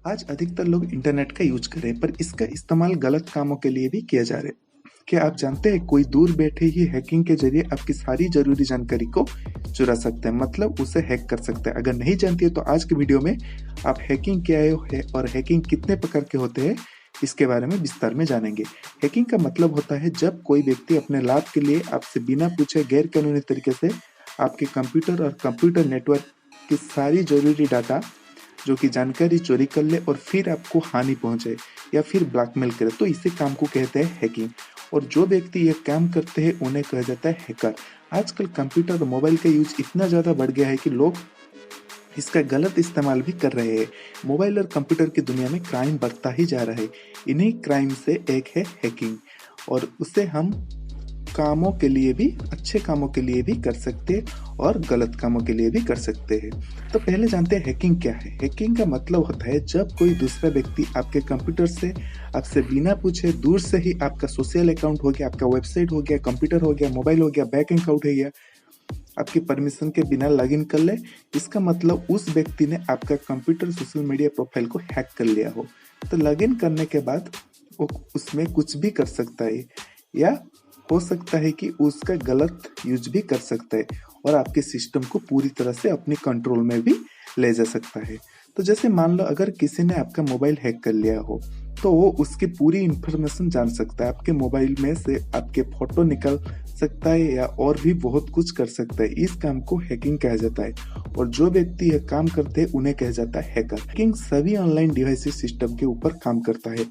आज अधिकतर लोग इंटरनेट का यूज कर रहे हैं, पर इसका इस्तेमाल गलत कामों के लिए भी किया जा रहा है। क्या आप जानते हैं कोई दूर बैठे ही हैकिंग के जरिए आपकी सारी जरूरी जानकारी को चुरा सकते हैं, मतलब उसे हैक कर सकते हैं। अगर नहीं जानती है तो आज के वीडियो में आप हैकिंग क्या है और हैकिंग कितने प्रकार के होते हैं इसके बारे में विस्तार में जानेंगे। हैकिंग का मतलब होता है जब कोई व्यक्ति अपने लाभ के लिए आपसे बिना पूछे गैर कानूनी तरीके से आपके कंप्यूटर और कंप्यूटर नेटवर्क की सारी जरूरी डाटा जो कि जानकारी चोरी कर ले और फिर आपको हानि पहुंचाए या फिर ब्लैकमेल करे, तो इसी काम को कहते हैं हैकिंग। और जो व्यक्ति यह काम करते हैं उन्हें कहा जाता है हैकर। आजकल कंप्यूटर और मोबाइल का यूज इतना ज़्यादा बढ़ गया है कि लोग इसका गलत इस्तेमाल भी कर रहे हैं। मोबाइल और कंप्यूटर की दुनिया में क्राइम बढ़ता ही जा रहा है। इन्हीं क्राइम से एक है हैकिंग, और उसे हम कामों के लिए भी, अच्छे कामों के लिए भी कर सकते हैं और गलत कामों के लिए भी कर सकते हैं। तो पहले जानते हैं हैकिंग क्या है। हैकिंग का मतलब होता है जब कोई दूसरा व्यक्ति आपके कंप्यूटर से आपसे बिना पूछे दूर से ही आपका सोशल अकाउंट हो गया, आपका वेबसाइट हो गया, कंप्यूटर हो गया, मोबाइल हो गया, बैंक अकाउंट हो गया, आपकी परमिशन के बिना लॉगिन कर ले। इसका मतलब उस व्यक्ति ने आपका कंप्यूटर सोशल मीडिया प्रोफाइल को हैक कर लिया हो। तो लॉगिन करने के बाद वो उसमें कुछ भी कर सकता है, या हो सकता है कि उसका गलत यूज भी कर सकता है और आपके सिस्टम को पूरी तरह से अपने कंट्रोल में भी ले जा सकता है। तो जैसे मान लो अगर किसी ने आपका मोबाइल हैक कर लिया हो तो वो उसकी पूरी इंफॉर्मेशन जान सकता है। आपके मोबाइल में से आपके फोटो निकल सकता है या और भी बहुत कुछ कर सकता है। इस काम को हैकिंग कहा जाता है, और जो व्यक्ति यह काम करते हैं उन्हें कहा जाता है हैकर। हैकिंग सभी ऑनलाइन डिवाइसेस सिस्टम के ऊपर काम करता है।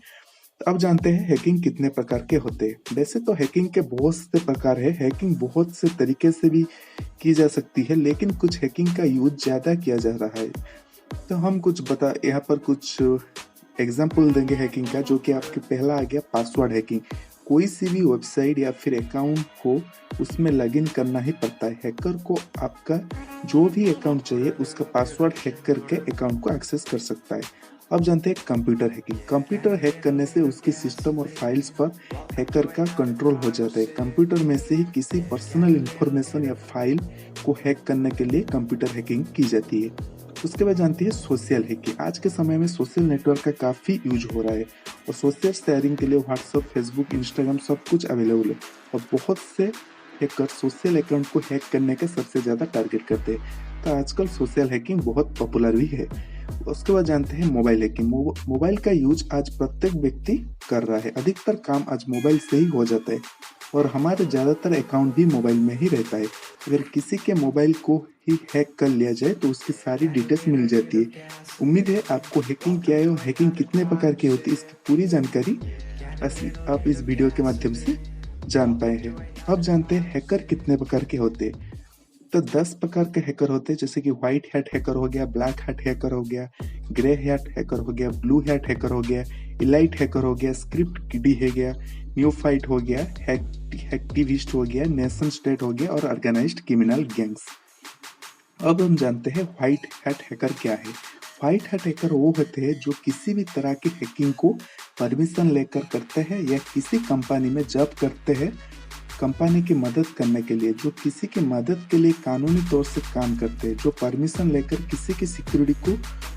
तो अब जानते हैं हैकिंग कितने प्रकार के होते हैं। वैसे तो हैकिंग के बहुत से प्रकार है। हैकिंग बहुत से तरीके से भी की जा सकती है, लेकिन कुछ हैकिंग का यूज ज्यादा किया जा रहा है। तो हम यहाँ पर कुछ एग्जाम्पल देंगे हैकिंग का, जो कि आपके पहला आ गया पासवर्ड हैकिंग। कोई सी भी वेबसाइट या फिर अकाउंट को उसमें लॉगिन करना ही पड़ता है। हैकर को आपका जो भी अकाउंट चाहिए उसका पासवर्ड हैक करके अकाउंट को एक्सेस कर सकता है। अब जानते हैं कंप्यूटर हैकिंग। कंप्यूटर हैक करने से उसकी सिस्टम और फाइल्स पर हैकर का कंट्रोल हो जाता है। कंप्यूटर में से ही किसी पर्सनल इंफॉर्मेशन या फाइल को हैक करने के लिए कंप्यूटर हैकिंग की जाती है। उसके बाद जानते हैं सोशल हैकिंग। आज के समय में सोशल नेटवर्क का काफ़ी यूज हो रहा है, और सोशल शेयरिंग के लिए व्हाट्सएप, फेसबुक, इंस्टाग्राम सब कुछ अवेलेबल है, और बहुत से हैकर सोशल अकाउंट को हैक करने का सबसे ज़्यादा टारगेट करते हैं। तो आजकल सोशल हैकिंग बहुत पॉपुलर भी है। उसके बाद जानते हैं मोबाइल हैकिंग। मोबाइल का यूज आज प्रत्येक व्यक्ति कर रहा है। अधिकतर काम आज मोबाइल से ही हो जाता है, और हमारे ज़्यादातर अकाउंट भी मोबाइल में ही रहता है। अगर किसी के मोबाइल को ही हैक कर लिया जाए तो उसकी सारी डिटेल्स मिल जाती है। उम्मीद है आपको हैकिंग क्या है और हैकिंग कितने प्रकार की होती है इसकी पूरी जानकारी आप इस वीडियो के माध्यम से जान पाए हैं। अब जानते हैं हैकर कितने प्रकार के होते हैं। तो 10 प्रकार के हैकर होते हैं, जैसे कि व्हाइट हैट हैकर हो गया, ब्लैक हैट हैकर हो गया, ग्रे हैट हैकर हो गया, ब्लू हैट हैकर हो गया, इलाइट हैकर हो गया, स्क्रिप्ट किडी है गया, न्यूफाइट हो गया, हैक्टिविस्ट हो गया, नेशन स्टेट हो गया, और ऑर्गेनाइज्ड क्रिमिनल गैंग्स। अब हम जानते हैं व्हाइट हैट हैकर क्या है। व्हाइट हैट हैकर वो होते हैं जो किसी भी तरह की हैकिंग को परमिशन लेकर करते हैं, या किसी कंपनी में जॉब करते हैं कंपनी की मदद करने के लिए, जो किसी की मदद के लिए कानूनी तौर से काम करते हैं, जो परमिशन लेकर किसी की सिक्योरिटी को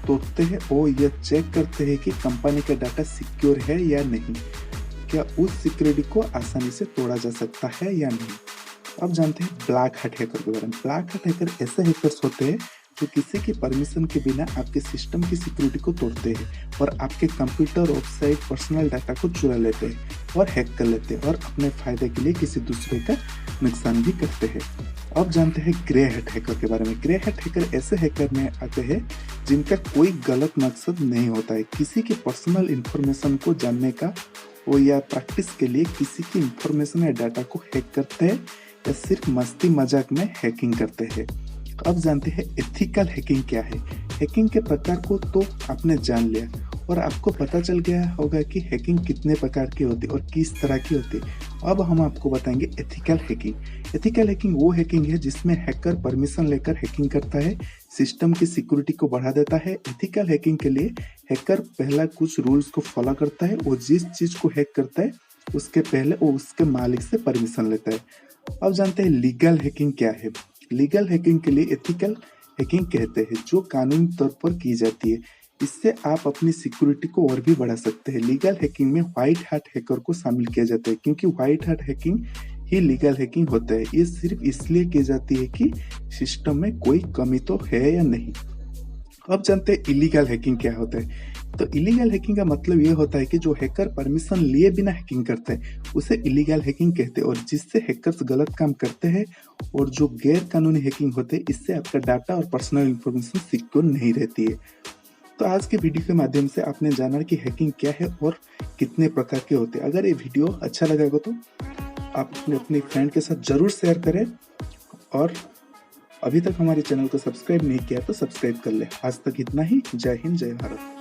तोड़ते हैं और यह चेक करते हैं कि कंपनी का डाटा सिक्योर है या नहीं, क्या उस सिक्योरिटी को आसानी से तोड़ा जा सकता है या नहीं। अब जानते हैं ब्लैक हैट हैकर के बारे में। ब्लैक हैट हैकर ऐसे हैकर्स होते हैं जो किसी की परमिशन के बिना आपके सिस्टम की सिक्योरिटी को तोड़ते हैं और आपके कंप्यूटर, वेबसाइट, पर्सनल डाटा को चुरा लेते हैं और हैक कर लेते हैं, और अपने फायदे के लिए किसी दूसरे का नुकसान भी करते हैं। अब जानते हैं ग्रे हैट हैकर के बारे में। ग्रे हैट हैकर ऐसे हैकर में आते हैं जिनका कोई गलत मकसद नहीं होता है किसी की पर्सनल इंफॉर्मेशन को जानने का, वो या प्रैक्टिस के लिए किसी की इंफॉर्मेशन या डाटा को हैक करते हैं, या सिर्फ मस्ती मजाक में हैकिंग करते हैं। अब जानते हैं एथिकल हैकिंग क्या है। हैकिंग के प्रकार को तो आपने जान लिया, और आपको पता चल गया होगा कि हैकिंग कितने प्रकार की होती है और किस तरह की होती है। अब हम आपको बताएंगे एथिकल हैकिंग। एथिकल हैकिंग वो हैकिंग है जिसमें हैकर परमिशन लेकर हैकिंग करता है, सिस्टम की सिक्योरिटी को बढ़ा देता है। एथिकल हैकिंग के लिए हैकर पहला कुछ रूल्स को फॉलो करता है, वो जिस चीज को हैक करता है उसके पहले वो उसके मालिक से परमिशन लेता है। अब जानते हैं लीगल हैकिंग क्या है। लीगल हैकिंग के लिए एथिकल हैकिंग कहते हैं, जो कानूनी तौर पर की जाती है। इससे आप अपनी सिक्योरिटी को और भी बढ़ा सकते हैं। लीगल हैकिंग में व्हाइट हैट हैकर को शामिल किया जाता है, क्योंकि व्हाइट हैट हैकिंग ही लीगल हैकिंग होता है। ये सिर्फ इसलिए की जाती है कि सिस्टम में कोई कमी तो है या नहीं। अब जानते हैं इलीगल हैकिंग क्या होता है। तो इलीगल हैकिंग का मतलब ये होता है कि जो हैकर परमिशन लिए बिना हैकिंग करता है उसे इलीगल हैकिंग कहते हैं, और जिससे हैकर्स गलत काम करते हैं। और जो गैर कानूनी हैकिंग होते हैं, इससे आपका डाटा और पर्सनल इंफॉर्मेशन सिक्योर नहीं रहती है। तो आज के वीडियो के माध्यम से आपने जाना कि हैकिंग क्या है और कितने प्रकार के होते हैं। अगर ये वीडियो अच्छा लगा हो तो आप अपने फ्रेंड के साथ जरूर शेयर करें, और अभी तक हमारे चैनल को सब्सक्राइब नहीं किया तो सब्सक्राइब कर ले। आज तक इतना ही। जय हिंद, जय भारत।